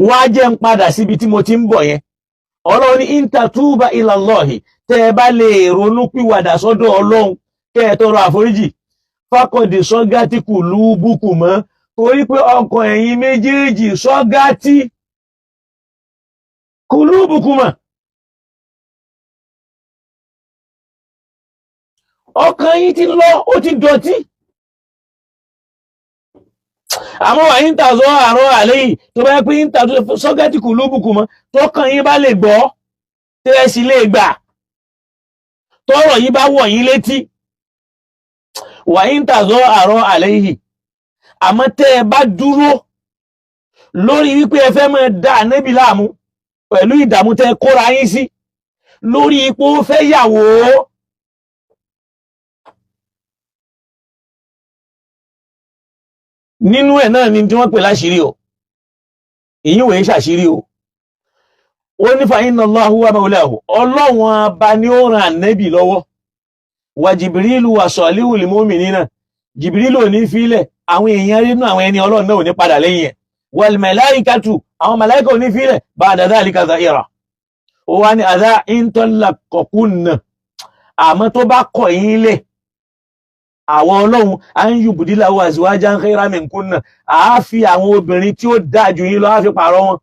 wá jẹ́ ń padà síbi tí mo ti ń bọ̀ yẹn. Ọlọ́run ní in tatuba ila Allahi, tẹ́ bá lè ronú pìwàdà sọ́dọ̀ Ọlọ́run kẹ́ tọrọ àforíjì, faqad sọ́gátì qulubukuma, torí pé ọkàn ẹ̀yin méjèèjì sọ́gátì qulubukuma, ọkàn yín ti lọ, ó ti dọ̀tí. Àmọ́ wà ń tàzọ́ àrọ́ àlẹ́yìn tó bá yẹ pé ń tàzọ́ sọ́gátì qulubukuma, tọ́kàn yín bá lè gbọ́, tẹ́ẹ̀sì lè gbà, tọ́rọ̀ yín bá wọ̀ yín létí. Wà ń tàzọ́ àrọ́ àlẹ́yìn, àmọ́ tẹ́ ẹ bá dúró lórí wípé ẹ fẹ́ máa dá Ànábì láàmú pẹ̀lú ìdààmú tẹ́ kóra yín sí lórí ipò fẹ́ yàwó, nínú ẹ̀ náà ni tí wọ́n pè láṣírí o, èyí wòye ṣàṣírí o. Ó ní fa inna Allaha huwa mawlahu, Ọlọ́run ọba ni ó ran Ànábì lọ́wọ́. Wa Jibrilu wa salihul mu'minina, Jibrilu ò ní fílẹ̀, àwọn èèyàn rí nínú àwọn ẹni Ọlọ́run náà ò ní padà lẹ́yìn ẹ̀. Wal malaikatu, àwọn màláíkà ò ní fílẹ̀ ba'da dhalika zahira. Ó wá ní adha in talaqakunna, àmọ́ tó bá kọ̀ yín lẹ̀, àwọn Ọlọ́run an yubdilahu azwajan khayran minkunna, a fi àwọn obìnrin tí ó dáa jù yín lọ á fi pààrọ̀ wọn.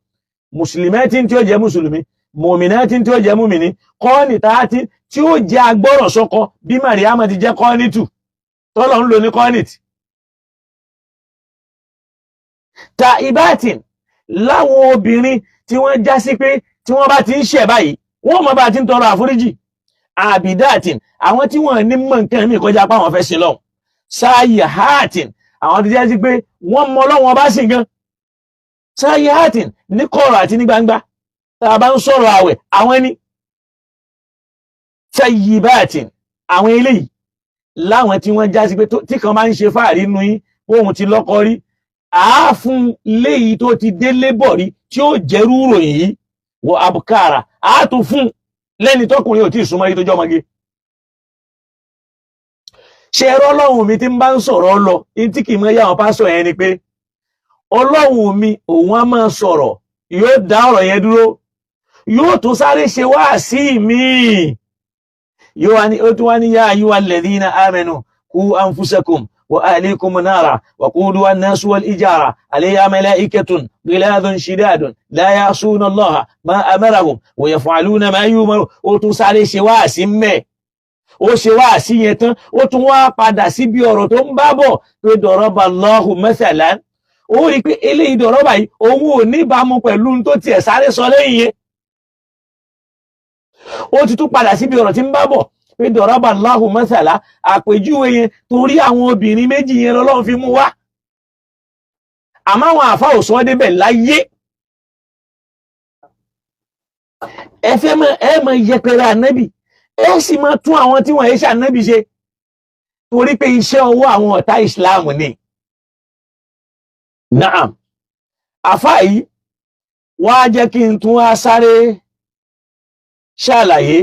Mùsùlùmẹ́tí tí ó jẹ́ mùsùlùmí, mùmínátí tí ó jẹ́ mùmíní, kọ́nìtàátí tí ó jẹ́ agbọ́rọ̀ sọ́kọ bí Màríàmà ti jẹ́ kọ́nìtù tọ́lọ̀ ń lò ní kọ́nìtì. Ta ìbátin, láwọn obìnrin tí wọ́n já sí pé tí wọ́n bá ti ń ṣẹ̀ báyìí wọ́n mọ̀ bá ti ń tọrọ àforíjì. Àbìdátin, àwọn tí wọ́n ní mọ̀ nǹkan mí kọjá pa àwọn fẹ́ sí lọ́hùn. Sáyìhátin, àwọn tó jẹ́ sí pé wọ́n mọ Ọlọ́run bá sì gan. Sáyìhátin, ní kọ̀rọ̀ àti ní gbangba, tá a bá ń sọ̀rọ̀ àwẹ̀ àwọn ẹni. Sayyibatin, àwọn eléyìí láwọn tí wọ́n já sí pé tí kan máa ń ṣe fáàrí nínú yín ohun ti lọ́kọ rí, àáfún léyìí tó ti délé bọ̀ rí tí ó jẹ́rú ròyìn yìí, wọ abukara àátún fún lẹ́ni tọkùnrin ò tí ì súnmọ́ yìí tó jọ́ ọmọge. Ṣé ẹ̀rọ Ọlọ́run mi ti ń bá ń sọ̀rọ̀ lọ ní tí kì í mọ yá àwọn pásọ̀ yẹn ni pé Ọlọ́run mi òun á máa sọ̀rọ̀, yóò dá ọ̀rọ̀ yẹn dúró, yóò tún sáré ṣe wáàsí míì. Yóò wá ní, ó tún wá ní yá ayyuhal ladhina amanu qu anfusakum wa ahlikum nara wa quduha an-nasu wal ijara alayha malaikatun ghiladun shidadun la ya'suna Allaha ma amarahum wa yaf'aluna ma yu'marun. Ó tún sáré ṣe wáàsí mẹ́, ó ṣe wáàsí yẹn tán ó tún wá padà síbi ọ̀rọ̀ tó ń bá bọ̀ pé daraba Allahu mathalan. Ó rí pé eléyìí dọ̀rọ̀ báyìí òun ò níbàámu pẹ̀lú tó tiẹ̀ sáré sọ lẹ́yìn yẹn. Ó ti tún padà síbi ọ̀rọ̀ tí ń bá bọ̀ pé daraba Allahu mathala, àpèjúwe yẹn torí àwọn obìnrin méjì yẹn lọ́lọ́run fi mú wá. Àmọ́ àwọn àfáà ò sọ débẹ̀ láyé. Ẹ fẹ́ mọ mọ yẹpẹrẹ Ànábì, ẹ sì máa tún àwọn tí wọ́n yẹ ṣe Ànábì ṣe torí pé iṣẹ́ ọwọ́ àwọn ọ̀tá ìsìláàmù ni. Naam, àfáà yìí wá jẹ́ kí n tún wá sáré ṣàlàyé.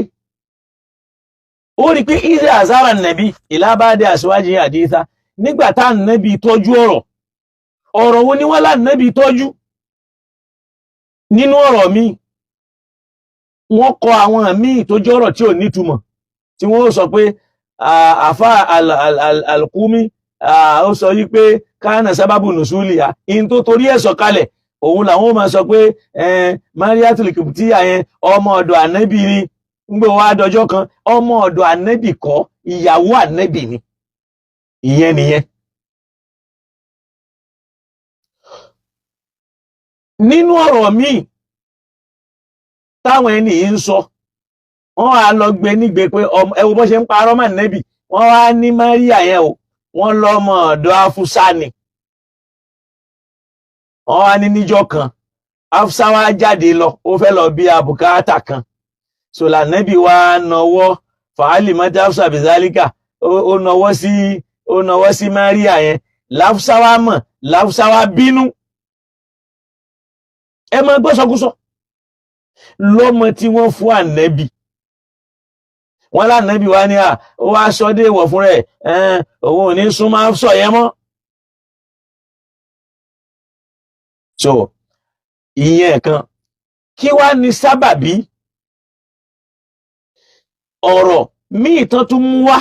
Ó rí pé ìdí àzára nàbí ìlábádé àṣíwájú haditha, nígbà tá nàbí tọ́jú ọ̀rọ̀ wo ni wọ́n lá nàbí tọ́jú nínú ọ̀rọ̀ mi. Wọ́n kọ àwọn míì tó jẹ́ ọ̀rọ̀ tí ò nítumọ̀ tí wọ́n sọ pé àfá al-Qumi ó sọ yí pé kánà sábàbù nùsúlìyà in tó torí ẹ̀ sọ̀kalẹ̀ òun làwọn máa sọ pé Mariatul Qibtiyya yẹn ọmọ ọ̀dọ̀ Ànábì ni. ń gbé wá dọjọ́ kan ọmọ ọ̀dọ̀ Ànábì kọ́, ìyàwó Ànábì ni. Ìyẹn nìyẹn. Nínú ọ̀rọ̀ míì táwọn ẹni yìí ń sọ, wọ́n á lọ gbé nígbé pé ẹ wo bó ṣe ń parọ́ mọ́ Ànábì, wọ́n wá ní Máríà yẹn o wọ́n lọ́mọ ọ̀dọ̀ Áfúsá ni. Wọ́n wá ní níjọ́ kan Áfúsá wá jáde lọ, ó fẹ́ lọ bí abùkátà kan. So l'Ànábì wá nawọ́ fàálì mọ́tí Áfúsá bizalika, ó nawọ́ sí Máríà yẹn. Láfúsá wá mọ̀, Láfúsá wá bínú. Ẹ máa gbọ́ sọkúsọ lọ́mọ tí wọ́n fún Ànábì. Wọ́n l'Ànábì wá ní ó wá sọ́dé ìwọ̀ fún rẹ̀, òun ò ní súnmọ́ sọ yẹn mọ́. So ìyẹn kan. Kí wá ní sábàbí ọ̀rọ̀ míì tán tún mú wá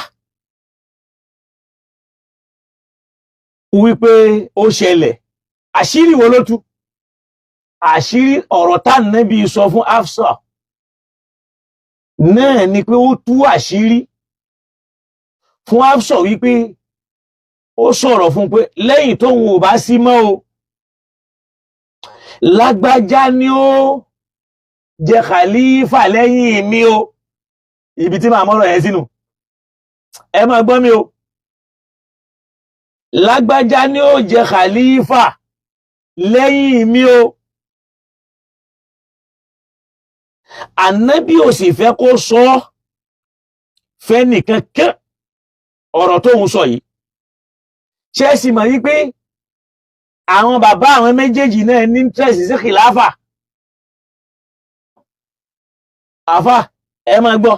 wípé ó ṣẹlẹ̀, àṣírí wo ló tú? Àṣírí ọ̀rọ̀ tá Nábì sọ fún Hafsa náà ni pé ó tú àṣírí fún Hafsa wípé ó sọ̀rọ̀ fún pé lẹ́yìn tóun ò bá sí mọ́ o, lágbájá ni ó jẹ khalifa lẹ́yìn mi o. Ibi tí màá mọ́rọ̀ yẹn sínú, ẹ máa gbọ́ mi o. Lágbájá ni ó jẹ khalifa lẹ́yìn mi o. Ànábì ò sì fẹ́ kó sọ fẹ́ nìkan kan ọ̀rọ̀ tóun sọ yìí. Ṣé ẹ sì mọ̀ wípé àwọn bàbá àwọn méjèèjì náà ní interest sí khilafa? Àfà, ẹ máa gbọ́.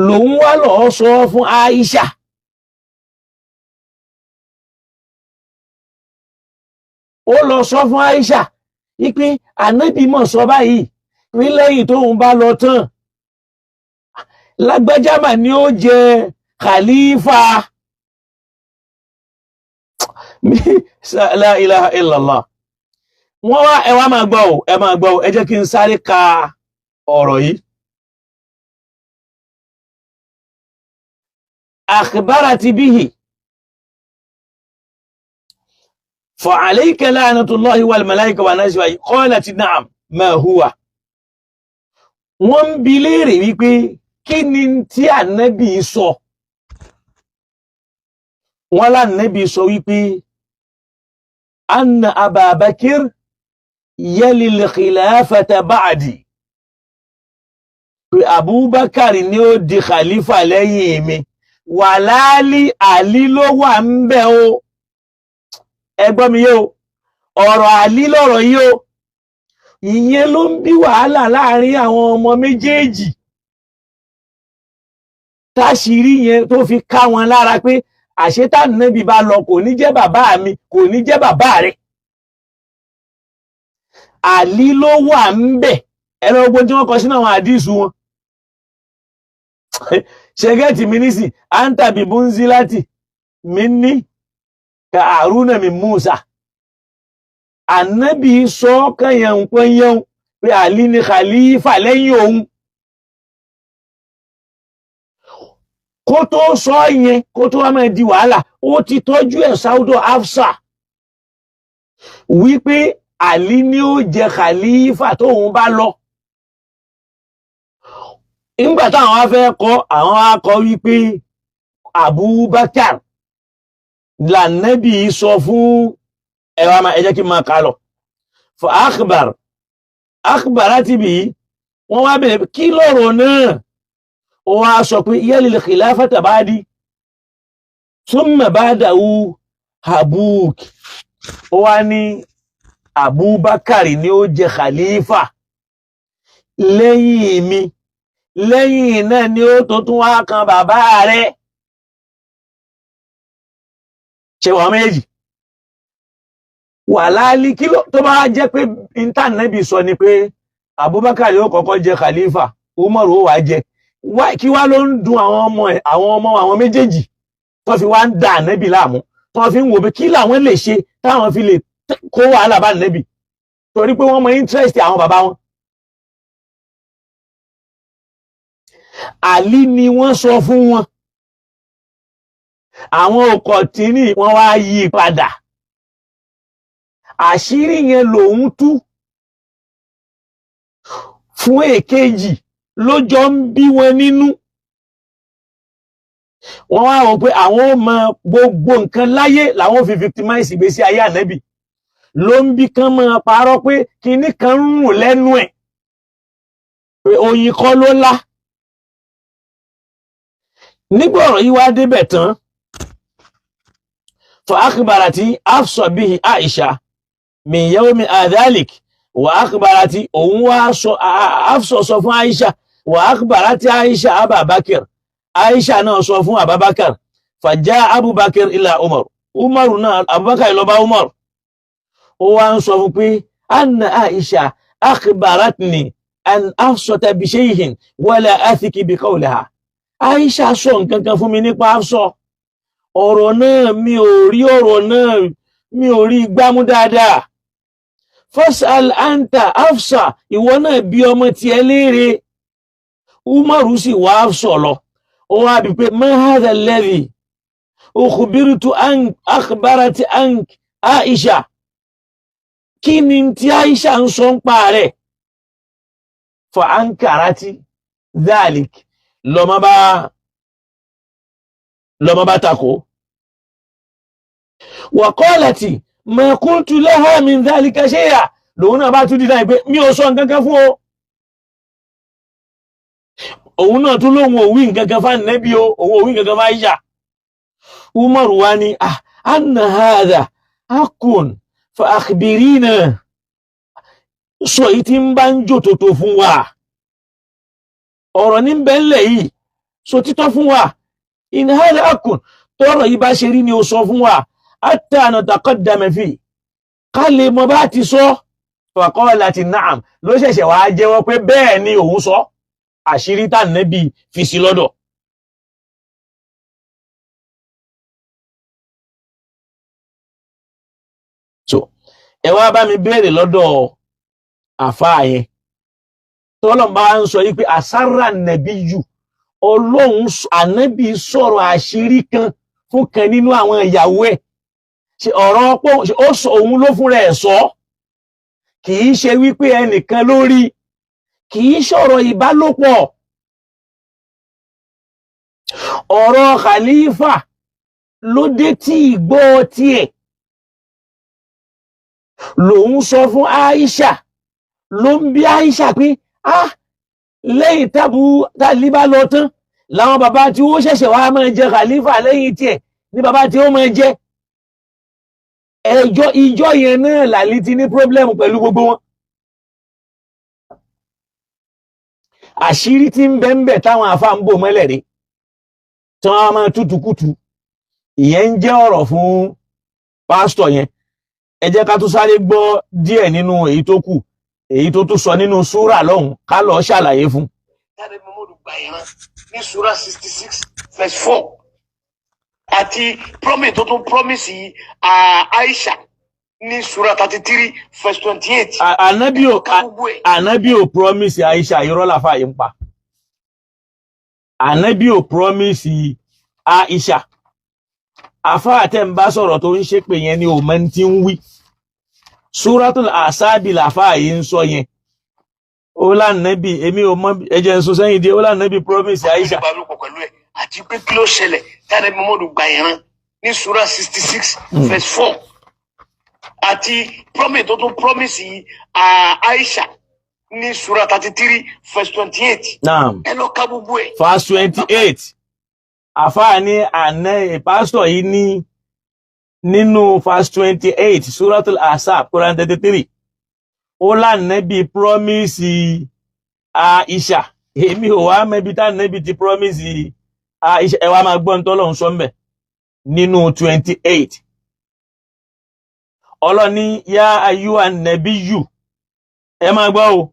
Lòun wá lọ́ọ́ sọ fún Aisha. Ó lọ sọ fún Aisha wípé Ànábì mọ̀ sọ báyìí pé lẹ́yìn tóun bá lọ tán, lágbájá mà ni ó jẹ khalifa. La ilaha illallah. Wọ́n wá, ẹ wá máa gbọ́ o, ẹ máa gbọ́ o, ẹ jẹ́ kí n sáré ka ọ̀rọ̀ yìí. Akhbarati bihi fa alayka la'natullahi wal malaika wa nasi wa qalat na'am ma huwa. Wọ́n bi léèrè wípé kí ni tí Ànábì sọ. Wọ́n lá Ànábì sọ wípé anna Aba Bakr yali al-khilafata ba'di. Pé Abubakar ni ó di khalifa lẹ́yìn mi. Wàláálí Àlí ló wà ń bẹ̀ o. Ẹ gbọ́ mi yé o. Ọ̀rọ̀ Àlí lọ̀rọ̀ yìí o. Ìyẹn ló ń bí wàhálà láàrin àwọn ọmọ méjèèjì. Táṣìírí yẹn tó fi ká wọn lára pé àṣetá Ànábì bá lọ kò ní jẹ́ bàbá mi, kò ní jẹ́ bàbá rẹ̀. Àlí ló wà ń bẹ̀. Ẹ̀rọ ogun tí wọ́n kọ sínú àwọn àdísù wọn. Ṣẹ́gẹ́tì mi nísì, anta bi bunzilati minni ka Haruna min Musa. Ànábì sọ kẹyàn pẹ́yàn pé Àlí ni khalifa lẹ́yìn òun. Kó tó sọ yẹn, kó tó wá máa di wàhálà, ó ti tọ́jú ẹ̀ sáúdọ̀ Hafsa wípé Àlí ni ó jẹ khalifa tóun bá lọ. Nígbà táwọn wá fẹ́ kọ́, àwọn wá kọ́ wípé Abubakar l'Ànábì sọ fún ẹwà máa, ẹ jẹ́ kí n máa kà lọ. Fa akhbarati bi, wọ́n wá bẹ̀rẹ̀ kí lọ́rọ̀ náà. Ó wá sọ pé yalil khilafata ba'di thumma ba'dahu Habuk. Ó wá ní Abubakar ni ó jẹ khalifa lẹ́yìn mi. Lẹ́yìn náà ni ó tó tún wá kan bàbá rẹ̀. Ṣé wọ́n méjì? Wàláálí kí ló tó bá jẹ́ pé Ànábì sọ ni pé Abubakar ó kọ́kọ́ jẹ khalifa, Umar ó wá jẹ. Kí wá ló ń dùn àwọn ọmọ ẹ̀, àwọn méjèèjì tó fi wá ń dà Ànábì láàmú, tó fi ń wò pé kí làwọn lè ṣe táwọn fi lè kó wàhálà bá Ànábì, torí pé wọ́n mọ interest àwọn bàbá wọn. Àlí ni wọ́n sọ fún wọn. Àwọn òkọ̀ tí ní wọ́n wá yí padà. Àṣírí yẹn lòun tú fún èkejì lójọ́ ń bí wọn nínú. Wọ́n wá wọ́n pé àwọn ọmọ gbogbo nǹkan láyé làwọn fi victimize ìgbésí ayé Ànábì. Ló ń bí kán máa parọ́ pé kinní kan ń rùn lẹ́nu ẹ̀, pé oyin kọ́ ló lá. Nígbà ọ̀rọ̀ yìí wá débẹ̀ tán, fa akhbarati Hafsa bihi Aisha min yawmi adhalik wa akhbarati, òun wá sọ Hafsa sọ fún Aisha wa akhbarati Aisha Aba Bakr. Aisha náà sọ fún Abubakar. Faja Abubakar ila Umar. Umar náà, Abubakar lọ bá Umar. ó wá ń sọ fún pé anna Aisha akhbaratni an Hafsata bi shay'in wala athiki bi qawliha. Aisha sọ nǹkan kan fún mi nípa Hafsa, ọ̀rọ̀ náà mi ò rí ọ̀rọ̀ náà mi ò rí gbámú dáadáa. Fas'al anta Hafsa, ìwọ náà bí ọmọ tiẹ̀ léèrè. Umaru sì wá Hafsa lọ, ó wá bi pé ma hadha alladhi ukhbirtu an akhbarati ank Aisha, kí ni tí Aisha ń sọ ń pa rẹ̀? Fa ankarati dhalik, lọ́mọ bá takò. Wa qalati ma qultu laha min dhalika shay'a, lòun náà bá tún dídá pé mi ò sọ nǹkan kan fún o. Òun náà tún lóhun òwí nǹkan kan fún Ànábì o, òun òwí nǹkan kan fún Aisha. Umaru wá ní anna hadha haqqun fa akhbirina, sọ yìí tí ń bá ń jò tòtò fún wa, ọ̀rọ̀ ní bẹ́ẹ̀lẹ̀ yìí sọ títọ́ fún wa. In hadha haqqun, tọ́rọ̀ yìí bá ṣe rí ni ó sọ fún wa, hatta nataqaddama fi, ká lè mọ bá ti sọ. Fa qalati na'am, ló ṣẹ̀ṣẹ̀ wá jẹ́wọ́ pé bẹ́ẹ̀ ni òun sọ, àṣírí tá Ànábì fi sí lọ́dọ̀. So ẹ wá bá mi béèrè lọ́dọ̀ àfáà yẹn tọ́lọ́n bá ń sọ yí pé àsárà nẹ̀bí jù, Ọlọ́run Ànábì sọ̀rọ̀ àṣírí kan fún kan nínú àwọn ìyàwó ẹ̀, ṣe ọ̀rọ̀ pọ̀ ó sọ òun ló fúnra ẹ̀ sọ, kì í ṣe wípé ẹnìkan lórí, kì í ṣọ̀rọ̀ ìbálòpọ̀. Ọ̀rọ̀ khalifa ló dé tí ìgbọ́ tiẹ̀ lòun sọ fún Aisha, ló ń bí Aisha pé lẹ́yìn tàlíbà lọ tán láwọn bàbá tí ó ṣẹ̀ṣẹ̀ wá máa jẹ khalifa lẹ́yìn tiẹ̀ ní bàbá tí ó máa jẹ. Ìjọ yẹn náà làlí ti ní pírọ́blẹ́mù pẹ̀lú gbogbo wọn. Àṣírí tí ń bẹ́ńbẹ̀ táwọn àfà ń bò mọ́lẹ̀ rí tí wọ́n máa tútùkùtù, ìyẹn ń jẹ́ ọ̀rọ̀ fún pásítọ̀ yẹn. Ẹ jẹ́ ká tún sáré gbọ́ díẹ̀ nínú èyí tó kù, èyí tó tún sọ nínú súrà lọ́hùn, ká lọ ṣàlàyé fún. Ní súrà 66 verse 4 àti promise tó tún promise Aisha ní súrà 33 verse 28. Ànábì ò promise Aisha, irọ́ làfà yìí ń pa. Ànábì ò promise Aisha. Àfà àtẹ̀ ń bá sọ̀rọ̀ tó ń ṣépè yẹn ni ò mọ̀ tí ń wí. Suratul Asabi làfà yìí ń sọ yẹn. Ó l'Ànábì, èmi ò mọ̀, ẹjẹ́ ń sọ sẹ́yìn dé, ó l'Ànábì promise Aisha. Àti pé kí ló ṣẹlẹ̀ tí Ànábì Muhammadu gba ìran ní súrà 66 verse 4 àti promise tó tún promise Aisha ní súrà 33 verse 28. Naam. Ẹ lọ ká gbogbo ẹ̀. Verse 28. Àfáà ní pásítọ̀ yìí ní nínú verse 28 Suratul Ahzab Quran 33, ó l'Ànábì promise Aisha. Èmi ò wá mẹ́bí tá Ànábì ti promise Aisha. Ẹ wá máa gbọ́n tọ́lọ́run sọ ńbẹ̀ nínú 28. Ọlọ́ni yá ayyuhan nabiyyu, ẹ máa gbọ́ o,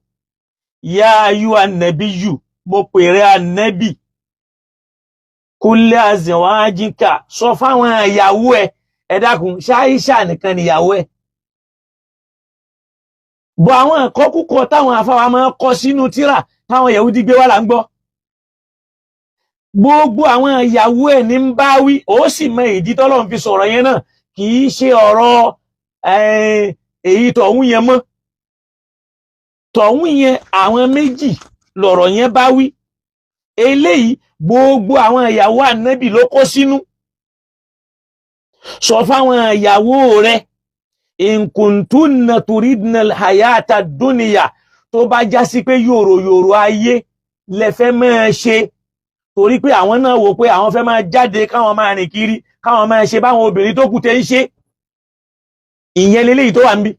yá ayyuhan nabiyyu, mo pèrè Ànábì, kulli azwajika, sọ fáwọn ìyàwó ẹ. Ẹ dákun, ṣé Aisha nìkan ni ìyàwó ẹ? Bọ̀ àwọn ìkọkúkọ táwọn àfáwà máa kọ sínú tírà táwọn Yahudi gbé wá là ń gbọ́. Gbogbo àwọn ìyàwó ẹ ní ń bá wí, ó sì mọ ìdí tọ́lọ́run fi sọ̀rọ̀ yẹn náà, kì í ṣe ọ̀rọ̀ èyí tọ̀hún yẹn mọ́. Tọ̀hún yẹn àwọn méjì lọ̀rọ̀ yẹn bá wí. Eléyìí gbogbo àwọn ìyàwó Ànábì ló kó sínú. Sọ fáwọn ìyàwó rẹ̀, in kuntunna turidna al-hayata ad-dunya, tó bá já sí pé yòrò ayé lẹ fẹ́ máa ṣe, torí pé àwọn náà wò pé àwọn fẹ́ máa jáde káwọn máa rìn kiri, káwọn máa ṣe báwọn obìnrin tó kù tẹ́ ń ṣe. Ìyẹn leléyìí tó wà ń bí.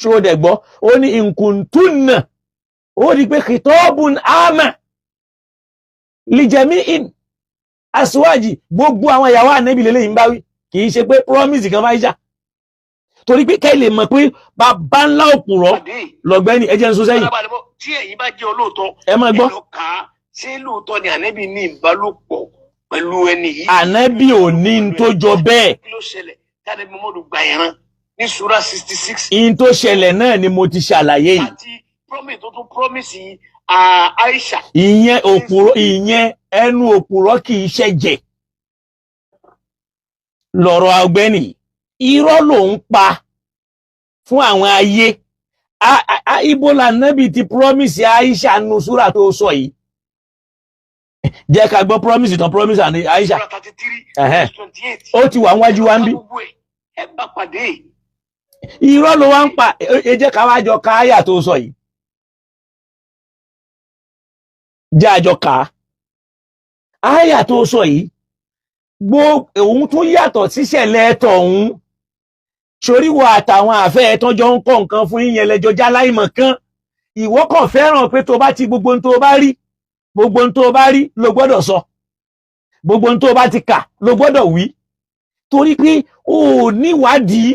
Ṣó dẹ̀ gbọ́, ó ní in kuntunna, ó rí pé khitabun ama li jami'in aswaji, gbogbo àwọn ìyàwó Ànábì leléyìí ń bá wí, kì í ṣe pé promise kan máa jà. torí pé kẹ́ lè mọ̀ pé bàbá ńlá òpùrọ́ lọ́gbẹ́ni ẹjẹ́ ń sún sẹ́yìn. tí ẹ̀yin bá jẹ́ olóòótọ́ ẹ máa gbọ́. ẹ lọ kà á ṣé lóòótọ́ ni ànábì ní ìbálòpọ̀ pẹ̀lú ẹni yìí. ànábì ò ní n tó jọ bẹ́ẹ̀. kí ló ṣẹlẹ̀ táde mọ́mọ́dù gba ìran ní sura 66. in tó ṣẹlẹ̀ náà ni mo ti ṣàlàyé yìí. àti promise tó tún promise Aisha. ìyẹn òpùrọ́, ìyẹn ẹnu òpùrọ́ kì í ṣẹ̀jẹ̀ lọ́rọ̀ ọgbẹ́ni. irọ́ ló ń pa fún àwọn ayé. ibo l'Ànábì ti promise Aisha nu súrà tó sọ yìí. jẹ́ ká gbọ́ promise tán promise Aisha. Sura 33 verse 28. ó ti wà níwájú wa ń bí. ẹ bá pàdé. irọ́ ló wá ń pa. ẹ jẹ́ ká wá jọ ka àyà tó sọ yìí. jẹ́ àjọ kà á. àyà tó sọ yìí òun tún yàtọ̀ síṣẹ̀lẹ̀ ẹ̀tọ̀ òun. ṣoríwọ àtàwọn àfẹ́ ẹ̀tàn jọ ń kọ́ nǹkan fún yín ẹlẹ́jọ́ jáláìmọ̀ kan. ìwọ kàn fẹ́ràn pé tó bá ti gbogbo ohun tó bá rí ló gbọ́dọ̀ sọ. gbogbo ohun tó bá ti kà ló gbọ́dọ̀ wí. torí pé o ò níwádìí.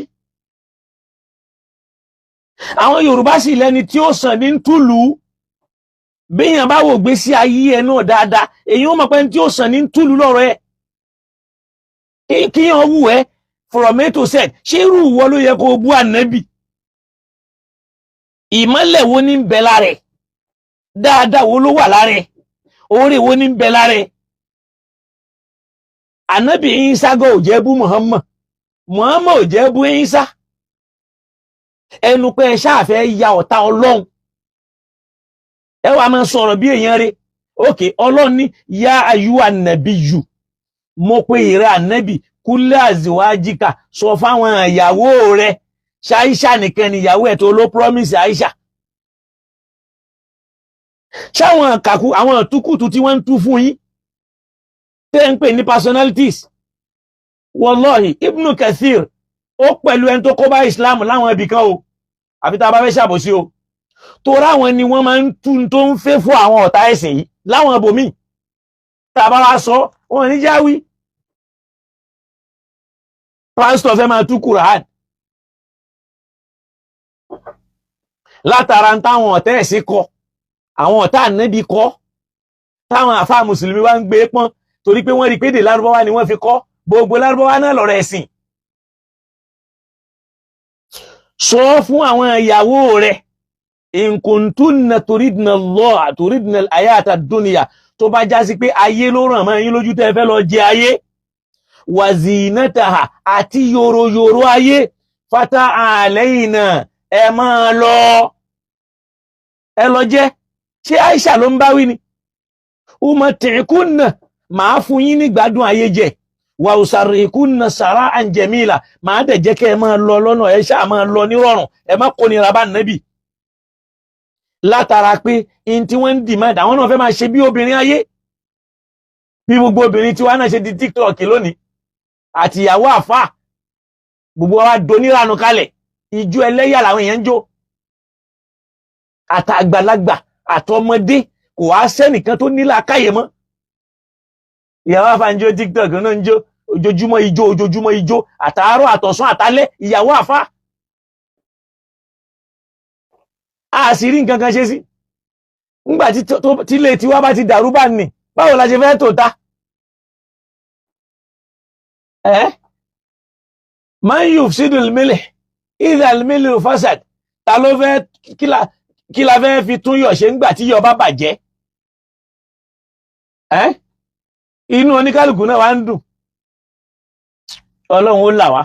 àwọn Yorùbá sì lẹ́ni tí ó sàn ní túlù. béèyàn bá wò gbé sí ayé ẹ náà dáadáa èyí ó mọ̀ pé tí ó sàn ní túlù lọ́rọ̀ ẹ. kíyàn wù ẹ́ from A to Z ṣé irú ìwọ ló yẹ kó bú ànábì? ìmọ́lẹ̀ wo ní ń bẹ lára ẹ̀? dáadáa wo ló wà lára ẹ̀? oore wo ní ń bẹ lára ẹ̀? ànábì Ìsá gan ò jẹ́ bú Muhammad ò jẹ́ bú Ìsá. ẹnu pé ẹ ṣáàfẹ́ ya ọ̀tá Ọlọ́run. ẹ wàá máa sọ̀rọ̀ bí èèyàn rẹ̀. òkè Ọlọ́run ní yá ayú ànábì yù mo pe ìrẹ́ ànábì kúlẹ̀ àzíwájíkà sọ fáwọn ìyàwó rẹ̀ ṣáíṣà nìkan ni ìyàwó ẹ̀ tó ló promise Aisha. ṣáwọn kàkú àwọn ìtúkùtù tí wọ́n ń tú fún yín tẹ́ ń pè ní personalities. wallahi Ibn Kathir ó pẹ̀lú ẹni tó kó bá Islam láwọn ibì kan o àbí tá a bá fẹ́ ṣàbòsí o tó ráwọn ni wọ́n máa ń tún tó ń fẹ́ fún àwọn ọ̀tá ẹ̀sìn yìí láwọn ibòmíì tá a bá wá sọ wọn ní jáwí. pásítọ̀ fẹ́ máa tú Quran látara táwọn ọ̀tá ẹ̀sìn kọ àwọn ọ̀tá ànábì kọ táwọn àfáà mùsùlùmí wá ń gbé pọ́n torí pé wọ́n rí pé èdè lárúbáwá ni wọ́n fi kọ gbogbo lárúbáwá náà lọ̀rọ̀ ẹ̀sìn. sọ fún àwọn ìyàwó rẹ̀ in kuntunna turidna Allah turidna al-hayata ad-dunya tó bá já sí pé ayé ló ràn mọ́ yín lójú tẹ́ fẹ́ lọ jẹ ayé wazinataha àti yòròyòrò ayé fata alayna ẹ máa lọ jẹ́. ṣé Aisha ló ń bá wí ni? umatikunna máa fún yín ní gbádùn ayé jẹ wa usarrikunna sara'an jamila máa dẹ̀ jẹ́ kẹ́ ẹ máa lọ lọ́nà ẹ ṣáà máa lọ nírọ̀rùn ẹ má kó nira bá Nábì. látara pé in tí wọ́n ń dìmáàdì àwọn náà fẹ́ máa ṣe bí obìnrin ayé bí gbogbo obìnrin tí wọ́n náà ṣe di TikTok lónìí àti ìyàwó àfà gbogbo wa doníranu kalẹ̀ ijó ẹlẹ́yà làwọn èèyàn ń jó àtàgbàlagbà àtọmọdé kò wá sẹ́nìkan tó nílà káyè mọ́. ìyàwó àfà ń jó TikTok náà ń jó ojoojúmọ́ ijó àtàárọ̀ àtọ̀sán àtàlẹ́ ìyàwó àfà. a sì rí nǹkan kan ṣe sí nígbà tí ilé tiwa bá ti dàrú bá nì báwo la ṣe fẹ́ tò ta. man yufsidul milh idha al-milhu fasad ta ló fẹ́ kí la fẹ́ fi tún yọ̀ ṣe ńgbà tí yọ̀ bá bàjẹ́. inú oníkálùkù náà wá ń dùn. Ọlọ́run ó là wá.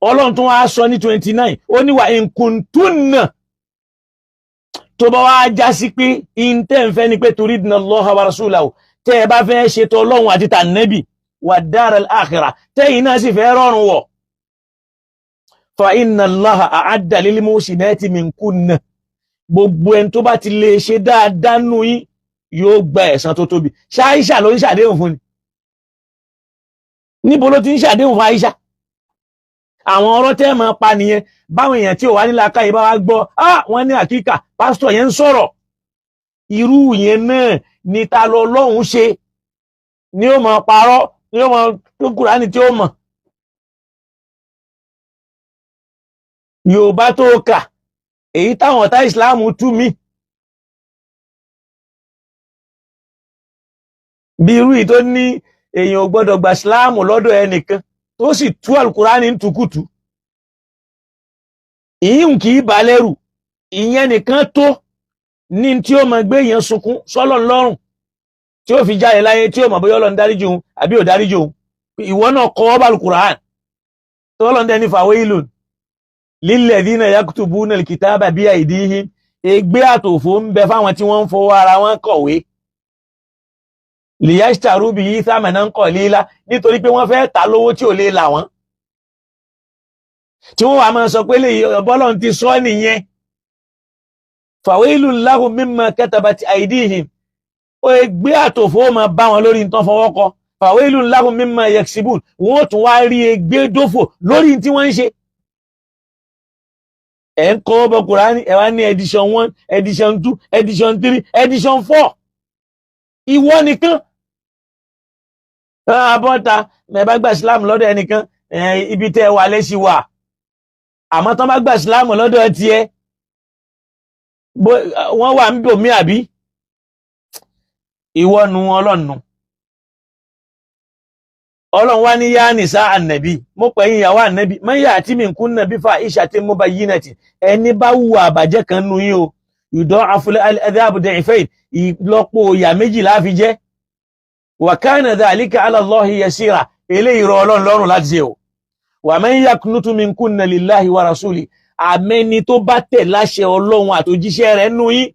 Ọlọ́run tún wá sọ ní 29 ó ní wa in kuntunna tó bá wá já sí pé intẹ́ ń fẹ́ ni pé turidna Allaha wa rasulahu tẹ́ ẹ bá fẹ́ ṣètò Ọlọ́run àti tànẹ́bì wà daral akhirah tẹ́yìn náà sì fẹ́ rọrùn wọ̀. Fa inna Allaha a'adda lil muhsinati minkunna gbogbo ẹni tó bá ti lè ṣe dáadáa nù yín yóò gba ẹ̀san tó tóbi. Ṣé Aisha ló ń ṣàdéhùn fún ni? Níbo ló ti ń ṣàdéhùn fún Aisha? Àwọn ọ̀rọ̀ tẹ́ máa pa nìyẹn báwọn èèyàn tí ò wá nílá káyé bá wá gbọ́ wọ́n ní àkíkà pásítọ̀ yẹn ń sọ̀rọ̀ irú yẹn náà ni ta lọ lọ́hùn ṣe ni ó máa parọ́ ni ó máa tó Kùránì tí ó mọ̀ Yorùbá tó kà èyí táwọn ọ̀tá ìsìláàmù tú mi bí irú yìí tó ní èèyàn ò gbọ́dọ̀ gba ìsìláàmù lọ́dọ̀ ẹnìkan tó sì tú àlùkùránì ní tukutu ìyún kì í bà lẹ́rù ìyẹn nìkan tó ní tí ó máa gbé èèyàn sunkún sọ́lọ̀ lọ́rùn tí ó fi jáde láyé tí ó mọ̀ bóyá Ọlọ́run dáríjì òun àbí ò dáríjì òun ìwọ náà kọ́ ọ́ bá àlùkùránì tó Ọlọ́run dẹni fawailun lilladhina yaktubuna alkitaba bi aydihim ègbé àtòfò ń bẹ fáwọn tí wọ́n ń fọwọ́ ara wọn kọ̀wé liyashtaru bihi thamanan qalila nítorí pé wọ́n fẹ́ tà lówó tí ò lè là wọ́n tí wọ́n wá máa sọ pé lè Ọlọ́run ti sọ nìyẹn fawailun lahum mimma katabat aydihim ègbé àtòfò máa bá wọn lórí nǹkan fọwọ́ kọ fawailun lahum mimma yaksibun wọ́n tún wá rí ègbé dófò lórí tí wọ́n ń ṣe ẹ̀ ń kọ́ ọbọ̀ Kùránì ẹ̀ wá ní edition 1 edition 2 edition 3 edition 4 ìwọ nìkan àbọ́ta mẹ́bá gbà ìsìláàmù lọ́dọ̀ ẹnìkan ibi tẹ́ wà lẹ́sí wà àmọ́ tán bá gbà ìsìláàmù lọ́dọ̀ ti ẹ wọ́n wà ń bò mí àbí ìwọ nu ọlọ́nu Ọlọ́run wá ní yá nìsá ànàbí mo pẹ̀yìn ìyàwó ànàbí mẹ́yà àti mi kún nàbí fa ìṣàtí mo bá yí nàtì ẹni bá wùwà àbàjẹ́ kan nú yín o ìdán afúlẹ̀ ẹ̀dẹ́bùdẹ̀ ìfẹ́ ìlọ́pọ̀ ìyà méjì láfi jẹ́ wa kana dhalika ala Allahi yasira eléyìí rọ Ọlọ́run lọ́rùn láti ṣe o wa man yaknutu minkunna lillahi wa rasuli àmẹ́ni tó bá tẹ̀ láṣẹ Ọlọ́run àtòjíṣẹ́ rẹ̀ nú yín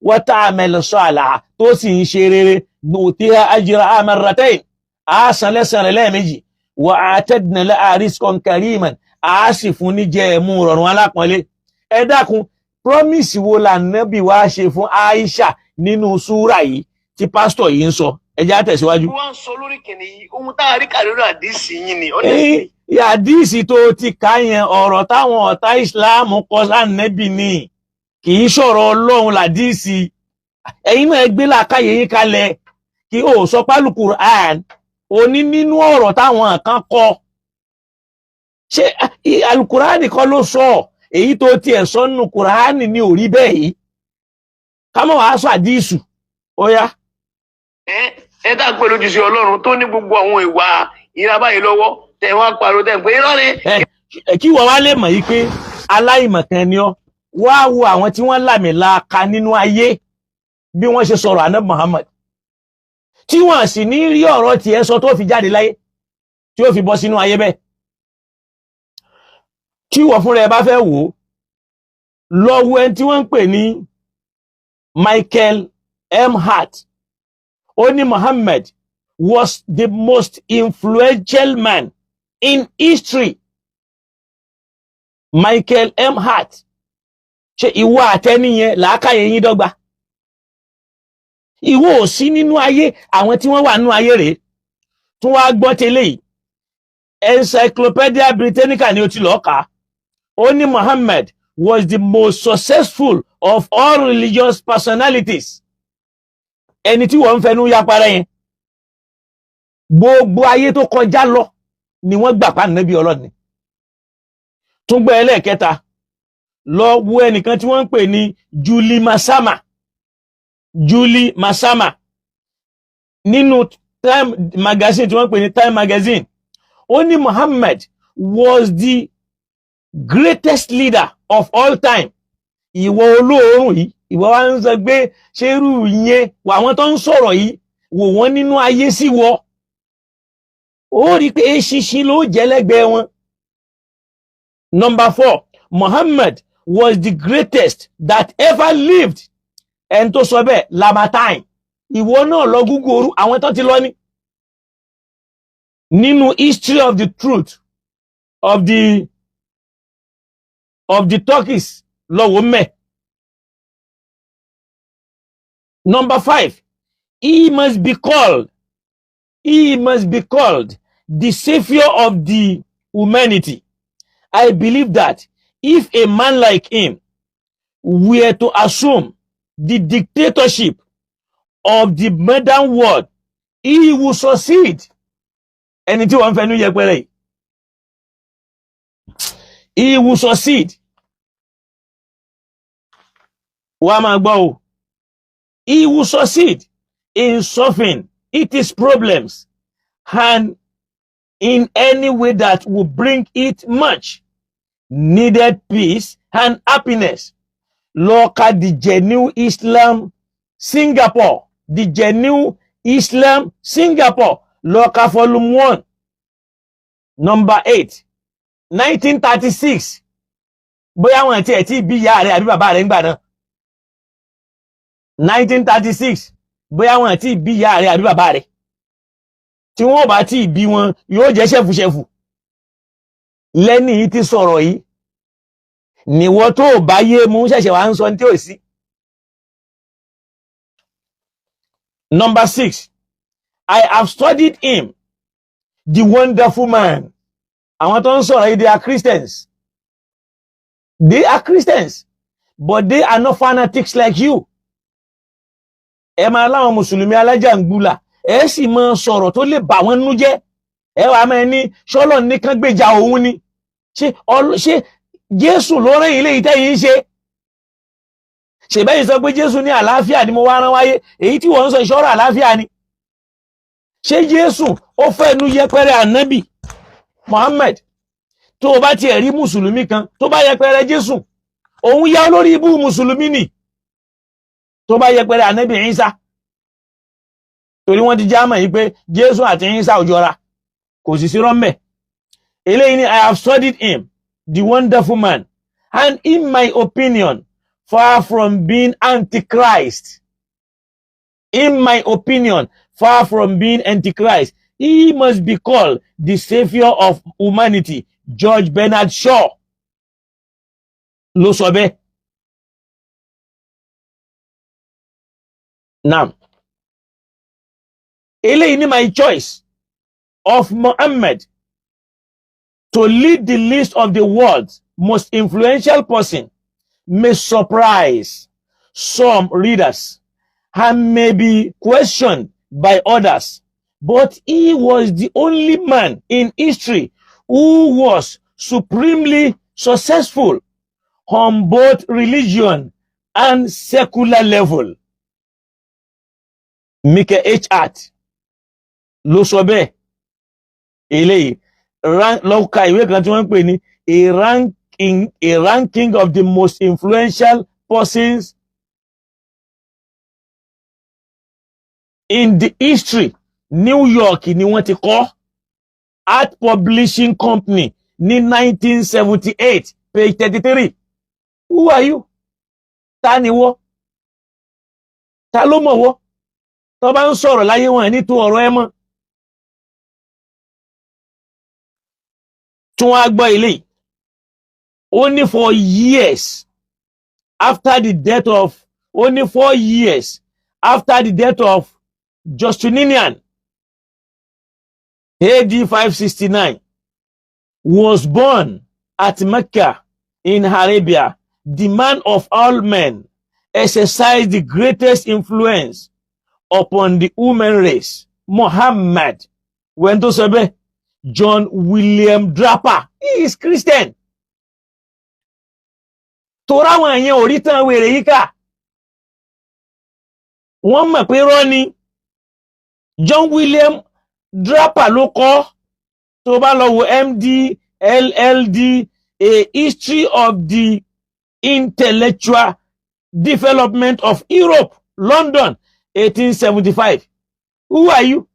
wa ta'mal salaha tó sì ń ṣe rere nutiha ajraha marratayn a san lẹ́san rẹ̀ lẹ́ẹ̀mejì wa a'tadna laha rizqan kariman a sì fún ní jẹ ẹ̀mú rọrùn alápọ̀nlé ẹ dákun promise wo la Nábì wá ṣe fún Aisha nínú súrà yìí tí pásítọ̀ yìí ń sọ ẹ jẹ́ á tẹ̀síwájú. wọ́n sọ lórí kìnìyí ohun tá a rí kà lórí àdìsí yín ni honestly. àdìsí tó ti ká yẹn ọ̀rọ̀ táwọn ọ̀tá ìsìláàmù kọ sáànẹ́bì ni kì í ṣọ̀rọ̀ Ọlọ́run làdìsí ẹ̀yin náà gbé làákàyè yín kalẹ̀ kí o sọ pálù Qur'an òní nínú ọ̀rọ̀ táwọn kan kọ ṣé alukurani kọ́ ló sọ èyí tó tiẹ̀ sọ nínú Qur'an ní orí bẹ́ẹ̀ yìí ká mọ̀ wàá sọ àdìsù ó yá. ẹ dá pẹ̀lú ojúṣe Ọlọ́run tó ní gbogbo àwọn ìwà ìra báyìí lọ́wọ́ tẹ̀ wọ́n pariwo tẹ̀ pé irọ́ ni. kí wọ́n wá lè mọ̀ yìí pé aláìmọ̀kan ni ọ́ wá wo àwọn tí wọ́n làmìlaka nínú ayé bí wọ́n ṣe sọ̀rọ̀ àná Muhammad tí wọ́n sì ní rí ọ̀rọ̀ tiẹ̀ sọ tó fi jáde láyé tí ó fi bọ́ sínú ayé bẹ́ẹ̀ tí wọ́n fúnra ẹ bá fẹ́ wò ó lọ wo ẹni tí wọ́n ń pè ní Michael M. Hart ó ní Muhammad was the most influential man in history. Michael M. Hart ṣe ìwọ àtẹniyẹn làákàyè yín dọ́gba ìwọ ò sí nínú ayé àwọn tí wọ́n wà nínú ayé rèé tún wá gbọ́ tẹ́lẹ̀ yìí Encyclopedia Britannica ni ó ti lọ́ọ́ kà á ó ní Muhammad was the most successful of all religious personalities ẹni tí wọ́n ń fẹnu yapara yẹn gbogbo ayé tó kọjá lọ ni wọ́n gbà pa Nábì Ọlọ́run ni tún gbọ́ ẹlẹ́ẹ̀kẹta lọ wo ẹnìkan tí wọ́n ń pè ní Julie Masama nínú Time magazine tí wọ́n pè ní Time magazine ó ní Muhammad was the greatest leader of all time ìwọ olóòórùn yìí ìwọ wá ń sọ pé ṣerú yẹn wà àwọn tó ń sọ̀rọ̀ yìí wò wọ́n nínú ayé sí wọ ó rí pé eṣinṣin ló jẹ́ lẹ́gbẹ̀ẹ́ wọn. Number 4, Muhammad was the greatest that ever lived. Ẹni tó sọ bẹ́ẹ̀ Lamartine ìwọ náà lọ Google orú àwọn tó ti lọ ní nínú history of the truth of the Turkish lọ́wọ́ mẹ́. Number 5, he must be called the savior of the humanity. I believe that if a man like him were to assume the dictatorship of the modern world, he will succeed. Ẹni tí wọ́n fẹ́ nu yẹpẹrẹ yìí. He will succeed. Wá máa gbọ́ o. He will succeed in solving its problems and in any way that will bring it much needed peace and happiness. Look at the genuine Islam Singapore. The genuine Islam Singapore. Look at volume 1. Number 8. 1936. Bóyá wọn ti ẹ̀ tí bí ìyá rẹ̀ àbí bàbá rẹ̀ ńgbà náà. 1936. Bóyá wọn ti bí ìyá rẹ̀ àbí bàbá rẹ̀. Tí wọ́n bá ti bí wọn yóò jẹ́ ṣẹ̀fùṣẹ̀fù. Lẹ́ni yìí ti sọ̀rọ̀ yìí. Níwọ tó bá yé mú ṣẹ̀ṣẹ̀ wá ń sọ ní tí ò sí. Number 6. I have studied him, the wonderful man. Àwọn tó ń sọ̀rọ̀ yìí, they are Christians. They are Christians, but they are not fanatics like you. Ẹ máa láwọn Mùsùlùmí alájàngbùlà, ẹ sì máa sọ̀rọ̀ tó lè bà wọ́n nú jẹ́. Ẹ wá máa ní ṣọ́lọ̀ nìkan gbèjà òun ni. Ṣé Jésù ló rán ilé ìtẹ́yìn ṣe? Ṣèbẹ́yìn sọ pé Jésù ní àlàáfíà ni mo wá rán wáyé, èyí tí wọ́n ń sọ ìṣọ́rọ̀ àlàáfíà ni. Ṣé Jésù ó fẹ́ nu yẹpẹrẹ ànábì Muhammad? Tó o bá tiẹ̀ rí Mùsùlùmí kan tó bá yẹpẹrẹ Jésù, òun yá olórí ibú Mùsùlùmí nì. Tó bá yẹpẹrẹ ànábì Ìsá. Torí wọ́n ti já mọ̀ yìí pé Jésù àti Ìsá ò jọra. Kò sì sí rọ́mẹ̀. Eléyìí ni I have studied him, the wonderful man, and in my opinion, far from being antichrist. In my opinion, far from being antichrist, he must be called the savior of humanity. George Bernard Shaw ló sọ bẹ́ẹ̀. Now, eléyìí ni my choice of Muhammad to lead the list of the world's most influential person may surprise some readers and may be questioned by others, but he was the only man in history who was supremely successful on both religion and secular level. Mike H. Hart ló sọ bẹ́ẹ̀. Eléyìí lọ́ka ìwé kan tí wọ́n ń pè ní a ranking of the most influential persons in the history. New York ni wọ́n ti kọ. Art Publishing Company ní 1978, page 33. Who are you? Ta ni wọ́? Ta ló mọ̀ wọ́? Tó bá ń sọ̀rọ̀ láyé wọn ní tó ọ̀rọ̀ ẹ mọ́. Tún wá gbọ́ ilé. Only 4 years after the death of Justinian, AD 569, was born at Mecca in Arabia. The man of all men exercised the greatest influence upon the human race. Muhammad went to Sebe. John William Draper, he is Christian. Tora wọn yẹn ò rí tán wèrè yìí kà. Wọ́n mọ̀ pé rọ́ ni. John William Draper ló kọ. Tó bá lọ wo MD LLD, A History of the Intellectual Development of Europe, London, 1875. Who are you?